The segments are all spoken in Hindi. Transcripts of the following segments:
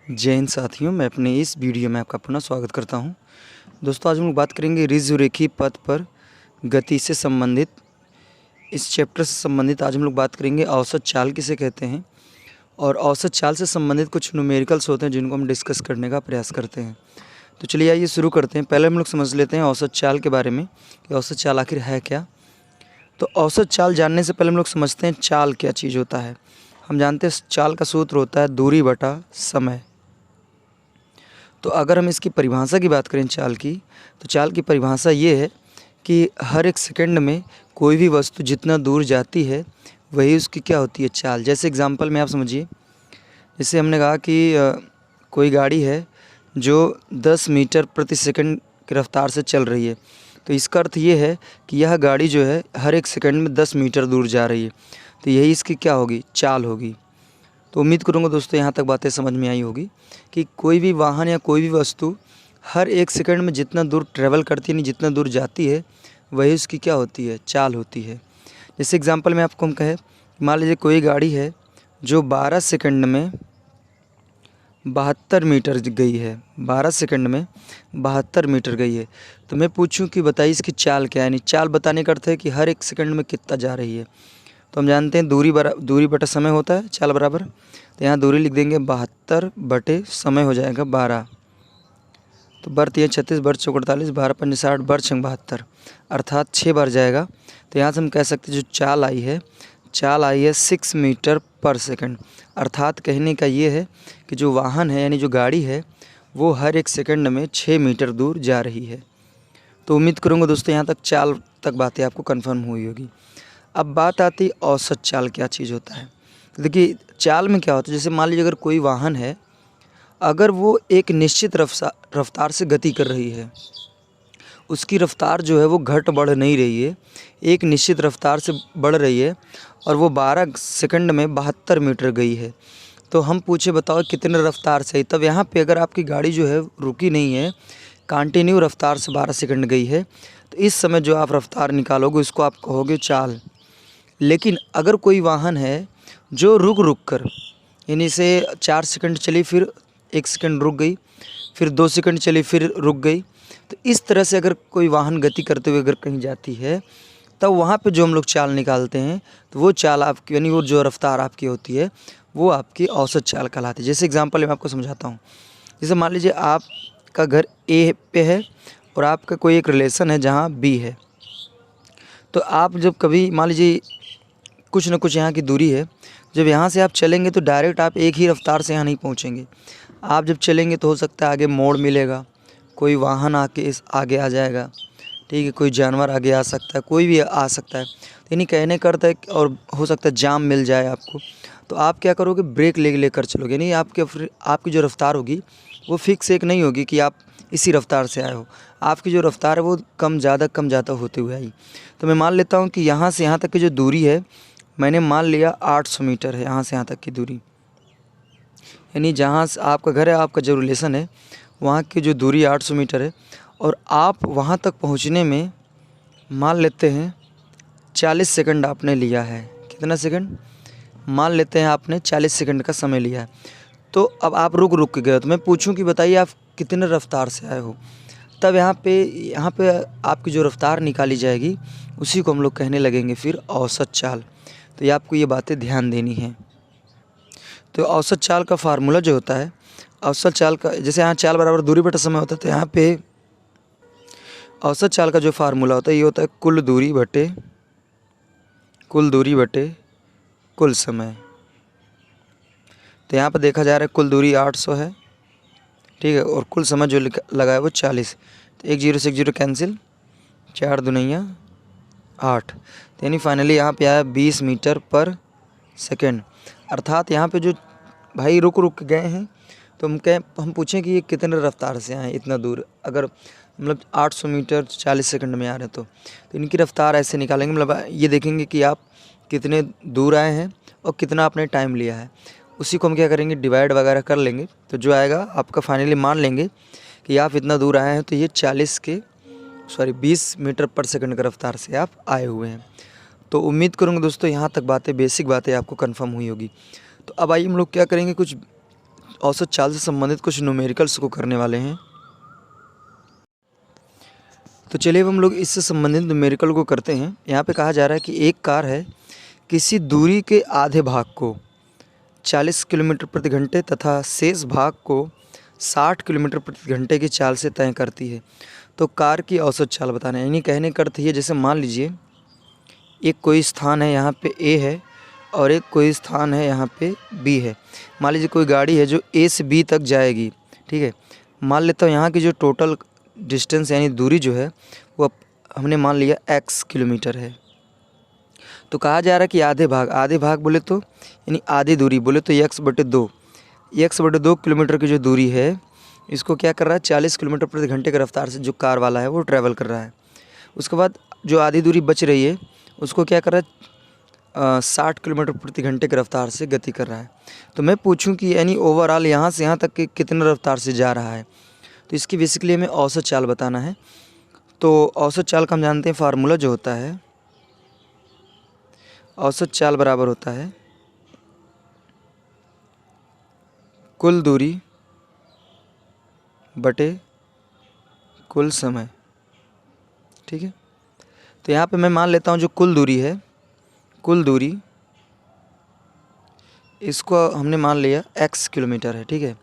जय हिंद साथियों, मैं अपने इस वीडियो में आपका पुनः स्वागत करता हूं। दोस्तों, आज हम लोग बात करेंगे ऋजुरेखी पथ पर गति से संबंधित इस चैप्टर से संबंधित आज हम लोग बात करेंगे औसत चाल किसे कहते हैं और औसत चाल से संबंधित कुछ न्यूमेरिकल्स होते हैं जिनको हम डिस्कस करने का प्रयास करते हैं। तो चलिए आइए शुरू करते हैं। पहले हम लोग समझ लेते हैं औसत चाल के बारे में कि औसत चाल आखिर है क्या। तो औसत चाल जानने से पहले हम लोग समझते हैं चाल क्या चीज़ होता है। हम जानते हैं चाल का सूत्र होता है दूरी बटा समय। तो अगर हम इसकी परिभाषा की बात करें चाल की, तो चाल की परिभाषा ये है कि हर एक सेकंड में कोई भी वस्तु जितना दूर जाती है वही उसकी क्या होती है, चाल। जैसे एग्जांपल में आप समझिए, जैसे हमने कहा कि कोई गाड़ी है जो 10 मीटर प्रति सेकंड की रफ्तार से चल रही है, तो इसका अर्थ ये है कि यह गाड़ी जो है हर एक सेकंड में 10 मीटर दूर जा रही है। तो यही इसकी क्या होगी, चाल होगी। तो उम्मीद करूँगा दोस्तों यहाँ तक बातें समझ में आई होगी कि कोई भी वाहन या कोई भी वस्तु हर एक सेकंड में जितना दूर ट्रैवल करती है, नहीं जितना दूर जाती है, वही उसकी क्या होती है, चाल होती है। जैसे एग्जांपल में आपको हम कहें, मान लीजिए कोई गाड़ी है जो 12 सेकंड में 72 मीटर गई है, 12 सेकंड में 72 मीटर गई है। तो मैं पूछूं कि बताइए इसकी चाल क्या है। यानी चाल बताने का अर्थ है कि हर एक सेकंड में कितना जा रही है। तो हम जानते हैं दूरी बटा समय होता है चाल बराबर। तो यहाँ दूरी लिख देंगे 72 बटे समय हो जाएगा 12। तो बर 3 36 बर 4 48 12 5 60 बर 6 72, अर्थात 6 बार जाएगा। तो यहाँ से हम कह सकते हैं जो चाल आई है 6 मीटर पर सेकंड। अर्थात कहने का ये है कि जो वाहन है यानी जो गाड़ी है वो हर एक सेकंड में 6 मीटर दूर जा रही है। तो उम्मीद करूँगा दोस्तों यहाँ तक चाल तक बातें आपको कन्फर्म हुई होगी। अब बात आती औसत चाल क्या चीज़ होता है। तो देखिए चाल में क्या होता है, जैसे मान लीजिए अगर कोई वाहन है, अगर वो एक निश्चित रफ्तार से गति कर रही है, उसकी रफ्तार जो है वो घट बढ़ नहीं रही है, एक निश्चित रफ्तार से बढ़ रही है और वो 12 सेकंड में 72 मीटर गई है। तो हम पूछे बताओ कितने रफ्तार से। तब यहाँ पे अगर आपकी गाड़ी जो है रुकी नहीं है, कंटिन्यू रफ्तार से 12 सेकंड गई है, तो इस समय जो आप रफ्तार निकालोगे उसको आप कहोगे चाल। लेकिन अगर कोई वाहन है जो रुक कर, यानी से 4 सेकंड चली फिर 1 सेकंड रुक गई, फिर 2 सेकंड चली फिर रुक गई, तो इस तरह से अगर कोई वाहन गति करते हुए अगर कहीं जाती है, तब वहाँ पे जो हम लोग चाल निकालते हैं, तो वो चाल आपकी यानी वो जो रफ्तार आपकी होती है वो आपकी औसत चाल कहलाती है। जैसे एग्जांपल मैं आपको समझाता हूँ। जैसे मान लीजिए आपका घर ए पे है और आपका कोई एक रिलेशन है जहाँ बी है। तो आप जब कभी मान लीजिए कुछ न कुछ यहाँ की दूरी है, जब यहाँ से आप चलेंगे तो डायरेक्ट आप एक ही रफ्तार से यहाँ नहीं पहुँचेंगे। आप जब चलेंगे तो हो सकता है आगे मोड़ मिलेगा, कोई वाहन आके इस आगे आ जाएगा, ठीक है, कोई जानवर आगे आ सकता है, कोई भी आ सकता है। तो यानी कहने का अर्थ है और हो सकता है जाम मिल जाए आपको। तो आप क्या करोगे, ब्रेक लेकर चलोगे। यानी आपकी जो रफ्तार होगी वो फिक्स एक नहीं होगी कि आप इसी रफ्तार से आए हो। आपकी जो रफ्तार है वो कम ज़्यादा होते हुए आई। तो मैं मान लेता हूँ कि यहाँ से यहाँ तक की जो दूरी है, मैंने मान लिया 800 मीटर है यहाँ से यहाँ तक की दूरी। यानी जहाँ से आपका घर है, आपका जो रिलेशन है, वहाँ की जो दूरी 800 मीटर है और आप वहाँ तक पहुँचने में मान लेते हैं 40 सेकंड आपने लिया है। कितना सेकंड? मान लेते हैं आपने 40 सेकंड का समय लिया है। तो अब आप रुक के गए हो, तो मैं पूछूं कि बताइए आप कितने रफ्तार से आए हो। तब यहाँ पे आपकी जो रफ्तार निकाली जाएगी उसी को हम लोग कहने लगेंगे फिर औसत चाल। तो ये आपको ये बातें ध्यान देनी है। तो औसत चाल का फार्मूला जो होता है, औसत चाल का, जैसे यहाँ चाल बराबर दूरी बटा समय होता है, तो यहाँ पे औसत चाल का जो फार्मूला होता है ये होता है कुल दूरी बटे कुल समय। तो यहाँ पर देखा जा रहा है कुल दूरी 800 है, ठीक है, और कुल समय जो लगा है वो 40। तो 1 0 से 1 0 कैंसिल, 4 दूनिया 8। तो यानी फाइनली यहाँ पे आया 20 मीटर पर सेकेंड। अर्थात यहाँ पे जो भाई रुक गए हैं, तो हम पूछें कि ये कितने रफ्तार से आए इतना दूर। अगर मतलब 800 मीटर 40 सेकंड में आ रहे हैं तो इनकी रफ्तार ऐसे निकालेंगे। मतलब ये देखेंगे कि आप कितने दूर आए हैं और कितना आपने टाइम लिया है, उसी को हम क्या करेंगे, डिवाइड वगैरह कर लेंगे। तो जो आएगा आपका फाइनली मान लेंगे कि आप इतना दूर आए हैं, तो ये 20 मीटर पर सेकंड की रफ्तार से आप आए हुए हैं। तो उम्मीद करूँगा दोस्तों यहाँ तक बेसिक बातें आपको कंफर्म हुई होगी। तो अब आइए हम लोग क्या करेंगे, कुछ औसत चाल से संबंधित कुछ न्यूमेरिकल्स को करने वाले हैं। तो चलिए अब हम लोग इससे संबंधित न्यूमेरिकल को करते हैं। यहाँ पे कहा जा रहा है कि एक कार है किसी दूरी के आधे भाग को 40 किलोमीटर प्रति घंटे तथा शेष भाग को 60 किलोमीटर प्रति घंटे की चाल से तय करती है। तो कार की औसत चाल बताना है। यानी कहने का अर्थ ये, जैसे मान लीजिए एक कोई स्थान है यहाँ पे ए है और एक कोई स्थान है यहाँ पे बी है। मान लीजिए कोई गाड़ी है जो ए से बी तक जाएगी, ठीक है। मान लेता हूँ यहाँ की जो टोटल डिस्टेंस यानी दूरी जो है वो हमने मान लिया x किलोमीटर है। तो कहा जा रहा है कि आधे भाग बोले तो यानी आधी दूरी बोले तो x/2 किलोमीटर की जो दूरी है इसको क्या कर रहा है 40 किलोमीटर प्रति घंटे की रफ्तार से जो कार वाला है वो ट्रैवल कर रहा है। उसके बाद जो आधी दूरी बच रही है उसको क्या कर रहा है 60 किलोमीटर प्रति घंटे की रफ्तार से गति कर रहा है। तो मैं पूछूं कि यानी ओवरऑल यहाँ से यहाँ तक कि कितने रफ्तार से जा रहा है। तो इसकी बेसिकली हमें औसत चाल बताना है। तो औसत चाल का हम जानते हैं फार्मूला जो होता है, औसत चाल बराबर होता है कुल दूरी बटे कुल समय, ठीक है। तो यहाँ पे मैं मान लेता हूँ जो कुल दूरी है, कुल दूरी इसको हमने मान लिया x किलोमीटर है, ठीक है।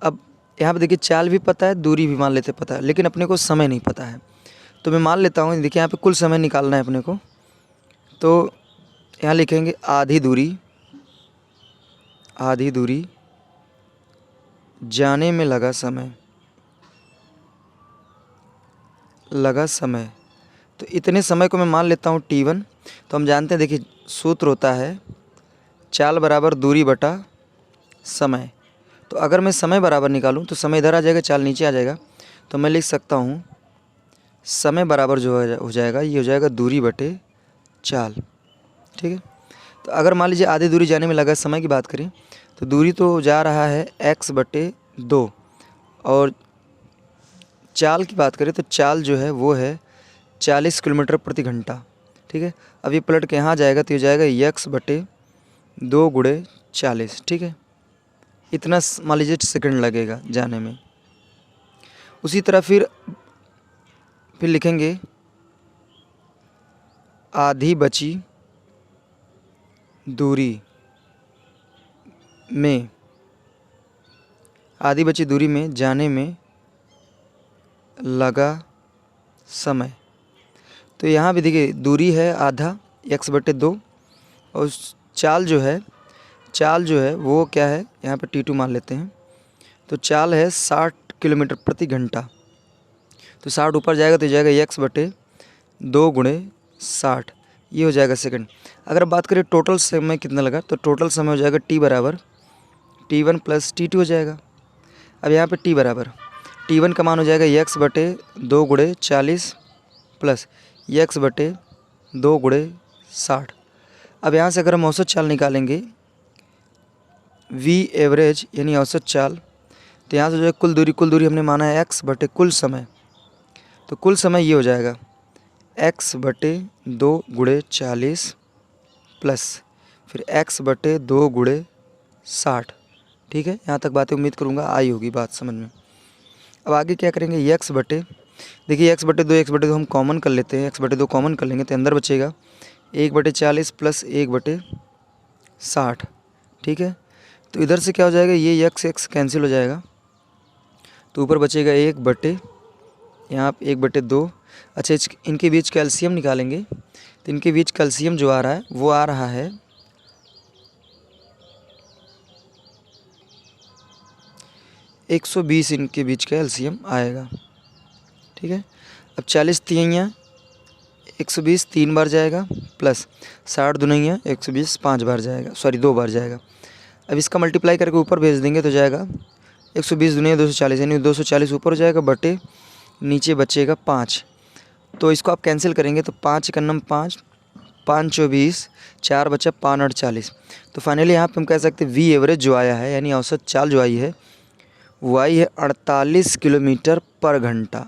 अब यहाँ पे देखिए चाल भी पता है, दूरी भी मान लेते पता है, लेकिन अपने को समय नहीं पता है। तो मैं मान लेता हूँ, देखिए यहाँ पे कुल समय निकालना है अपने को। तो यहाँ लिखेंगे आधी दूरी जाने में लगा समय। तो इतने समय को मैं मान लेता हूँ t1। तो हम जानते हैं, देखिए सूत्र होता है चाल बराबर दूरी बटा समय। तो अगर मैं समय बराबर निकालूं तो समय इधर आ जाएगा, चाल नीचे आ जाएगा। तो मैं लिख सकता हूँ समय बराबर जो हो जाएगा ये हो जाएगा दूरी बटे चाल, ठीक है। तो अगर मान लीजिए आधी दूरी जाने में लगा समय की बात करें तो दूरी तो जा रहा है x/2 और चाल की बात करें तो चाल जो है वो है 40 किलोमीटर प्रति घंटा, ठीक है। अब ये पलट के यहाँ जाएगा तो ये जाएगा x/2 × 40, ठीक है। इतना मान लीजिए सेकंड लगेगा जाने में। उसी तरह फिर लिखेंगे आधी बची दूरी में जाने में लगा समय। तो यहाँ भी देखिए दूरी है आधा x/2 और चाल जो है वो क्या है, यहाँ पे t2 मान लेते हैं। तो चाल है 60 किलोमीटर प्रति घंटा। तो 60 ऊपर जाएगा तो जाएगा x/2 × 60, ये हो जाएगा सेकंड। अगर बात करें टोटल समय कितना लगा तो टोटल समय हो जाएगा t बराबर t1 + t2 हो जाएगा। अब यहाँ पे t बराबर t1 का मान हो जाएगा x/2 × 40 प्लस x/2 × 60। अब यहाँ से अगर हम औसत चाल निकालेंगे v एवरेज यानी औसत चाल, तो यहाँ से जो है कुल दूरी हमने माना है x/ कुल समय। तो कुल समय ये हो जाएगा x/2 × 40 प्लस फिर x/2 × 60, ठीक है। यहाँ तक बातें उम्मीद करूँगा आई होगी बात समझ में। अब आगे क्या करेंगे देखिए x/2 हम कॉमन कर लेते हैं, x/2 कॉमन कर लेंगे तो अंदर बचेगा 1/40 प्लस 1/60, ठीक है। तो इधर से क्या हो जाएगा, ये x कैंसिल हो जाएगा तो ऊपर बचेगा 1/2। अच्छा इनके बीच कैल्शियम निकालेंगे तो इनके बीच कैल्शियम जो आ रहा है वो आ रहा है 120, इनके बीच कैल्शियम आएगा, ठीक है। अब 40 तिहैया 120 3 बार जाएगा प्लस 60 दुनैया 120 5 बार जाएगा, 2 बार जाएगा। अब इसका मल्टीप्लाई करके ऊपर भेज देंगे तो जाएगा 120 दुनिया 240 यानी 240 ऊपर हो जाएगा बटे नीचे बचेगा 5। तो इसको आप कैंसिल करेंगे तो 5 का नम 5 5 24 4 बचा 5 8 40। तो फाइनली यहाँ पे हम कह सकते हैं वी एवरेज जो आया है यानी औसत चाल जो आई है वो आई है 48 किलोमीटर पर घंटा,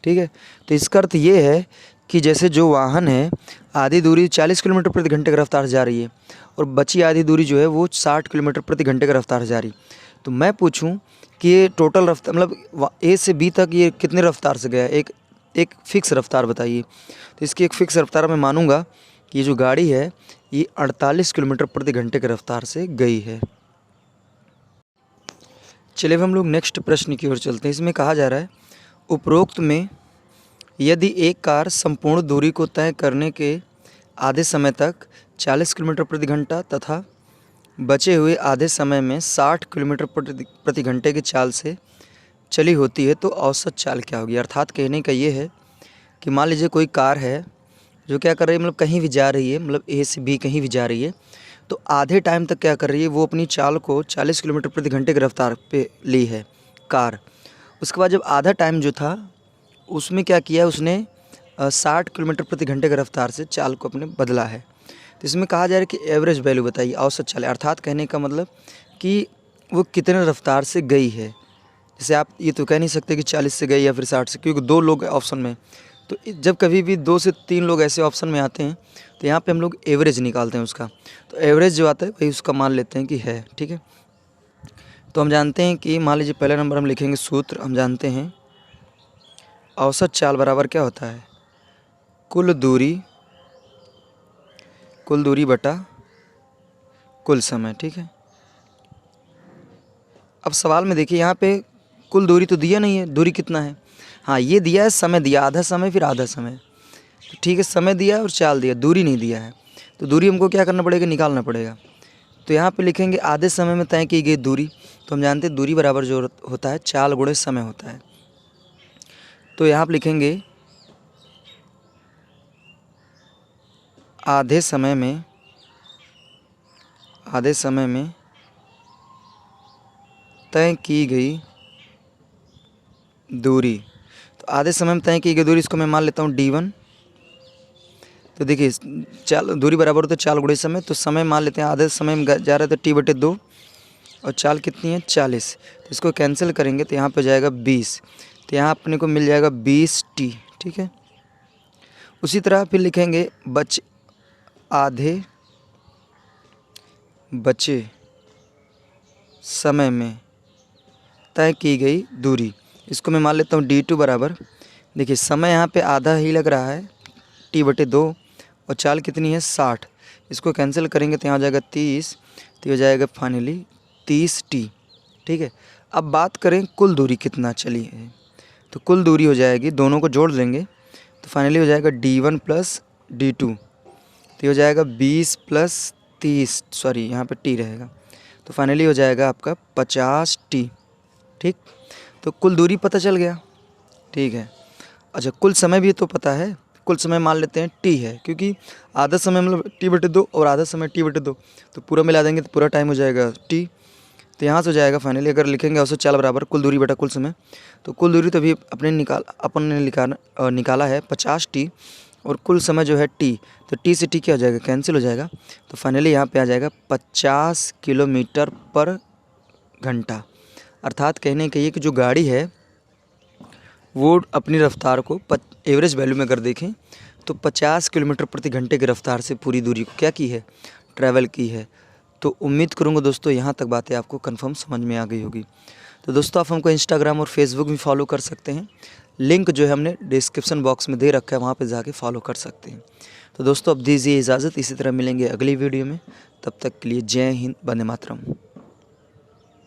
ठीक है। तो इसका अर्थ ये है कि जैसे जो वाहन है आधी दूरी 40 किलोमीटर प्रति घंटे की रफ्तार से जा रही है और बची आधी दूरी जो है वो 60 किलोमीटर प्रति घंटे की रफ्तार से जा रही। तो मैं पूछूं कि ये टोटल रफ्तार मतलब ए से बी तक ये कितनी रफ्तार से गया, एक फ़िक्स रफ्तार बताइए। तो इसकी एक फ़िक्स रफ्तार मैं मानूंगा कि ये जो गाड़ी है ये 48 किलोमीटर प्रति घंटे की रफ्तार से गई है। चलिए अब हम लोग नेक्स्ट प्रश्न की ओर चलते हैं। इसमें कहा जा रहा है उपरोक्त में यदि एक कार संपूर्ण दूरी को तय करने के आधे समय तक 40 किलोमीटर प्रति घंटा तथा बचे हुए आधे समय में 60 किलोमीटर प्रति घंटे की चाल से चली होती है तो औसत चाल क्या होगी। अर्थात कहने का ये है कि मान लीजिए कोई कार है जो क्या कर रही है, मतलब कहीं भी जा रही है, मतलब ए से बी कहीं भी जा रही है, तो आधे टाइम तक क्या कर रही है, वो अपनी चाल को 40 किलोमीटर प्रति घंटे की रफ्तार पे ली है कार। उसके बाद जब आधा टाइम जो था उसमें क्या किया उसने 60 किलोमीटर प्रति घंटे की रफ्तार से चाल को अपने बदला है। तो इसमें कहा जा रहा है कि एवरेज वैल्यू बताइए, औसत चाल। अर्थात कहने का मतलब कि वो कितने रफ्तार से गई है। जैसे आप ये तो कह नहीं सकते कि 40 से गई या फिर 60 से, क्योंकि 2 लोग ऑप्शन में। तो जब कभी भी 2 से 3 लोग ऐसे ऑप्शन में आते हैं तो यहाँ पे हम लोग एवरेज निकालते हैं उसका। तो एवरेज जो आता है वही उसका मान लेते हैं कि है, ठीक है। तो हम जानते हैं कि मान लीजिए पहला नंबर हम लिखेंगे सूत्र, हम जानते हैं औसत चाल बराबर क्या होता है, कुल दूरी बटा कुल समय, ठीक है। अब सवाल में देखिए यहाँ पे कुल दूरी तो दिया नहीं है, दूरी कितना है, हाँ ये दिया है, समय दिया, आधा समय फिर आधा समय, तो ठीक है, समय दिया और चाल दिया, दूरी नहीं दिया है। तो दूरी हमको क्या करना पड़ेगा, निकालना पड़ेगा। तो यहाँ पे लिखेंगे आधे समय में तय की गई दूरी। तो हम जानते हैं दूरी बराबर जो होता है चाल गुणे समय होता है। तो यहाँ पे लिखेंगे आधे समय में तय की गई दूरी। तो आधे समय में तय की गई दूरी, इसको मैं मान लेता हूँ D1। तो देखिए चाल दूरी बराबर होता है चाल गुणे समय, तो समय मान लेते हैं आधे समय में जा रहा है तो T/2 और चाल कितनी है 40। तो इसको कैंसिल करेंगे तो यहाँ पे जाएगा 20, तो यहाँ अपने को मिल जाएगा 20T, ठीक है। उसी तरह फिर लिखेंगे बचे समय में तय की गई दूरी, इसको मैं मान लेता हूँ D2 बराबर, देखिए समय यहाँ पे आधा ही लग रहा है T/2 और चाल कितनी है 60। इसको कैंसिल करेंगे तो यहाँ हो जाएगा 30, तो ये हो जाएगा फाइनली 30T, ठीक है। अब बात करें कुल दूरी कितना चली है, तो कुल दूरी हो जाएगी, दोनों को जोड़ लेंगे तो फाइनली हो जाएगा D1 + D2, तो ये हो जाएगा 20 + 30, सॉरी यहाँ पे T रहेगा, तो फाइनली हो जाएगा आपका 50T, ठीक। तो कुल दूरी पता चल गया, ठीक है। अच्छा कुल समय भी तो पता है, कुल समय मान लेते हैं T है, क्योंकि आधा समय मतलब T/2 और आधा समय T/2, तो पूरा मिला देंगे तो पूरा टाइम हो जाएगा T। तो यहाँ से हो जाएगा फाइनली, अगर लिखेंगे औसत चाल बराबर कुल दूरी बटा कुल समय, तो कुल दूरी तो अभी अपन ने निकाला है 50T और कुल समय जो है T, तो T से T क्या हो जाएगा, कैंसिल हो जाएगा। तो फाइनली यहाँ पे आ जाएगा 50 किलोमीटर पर घंटा। अर्थात कहने का ये कि जो गाड़ी है वो अपनी रफ्तार को एवरेज वैल्यू में अगर देखें तो 50 किलोमीटर प्रति घंटे की रफ्तार से पूरी दूरी को क्या की है, ट्रैवल की है। तो उम्मीद करूँगा दोस्तों यहाँ तक बातें आपको कंफर्म समझ में आ गई होगी। तो दोस्तों आप हमको इंस्टाग्राम और फेसबुक भी फॉलो कर सकते हैं, लिंक जो है हमने डिस्क्रिप्शन बॉक्स में दे रखा है, वहाँ पे जाके फॉलो कर सकते हैं। तो दोस्तों अब दीजिए इजाज़त, इसी तरह मिलेंगे अगली वीडियो में, तब तक के लिए जय हिंद, वंदे मातरम।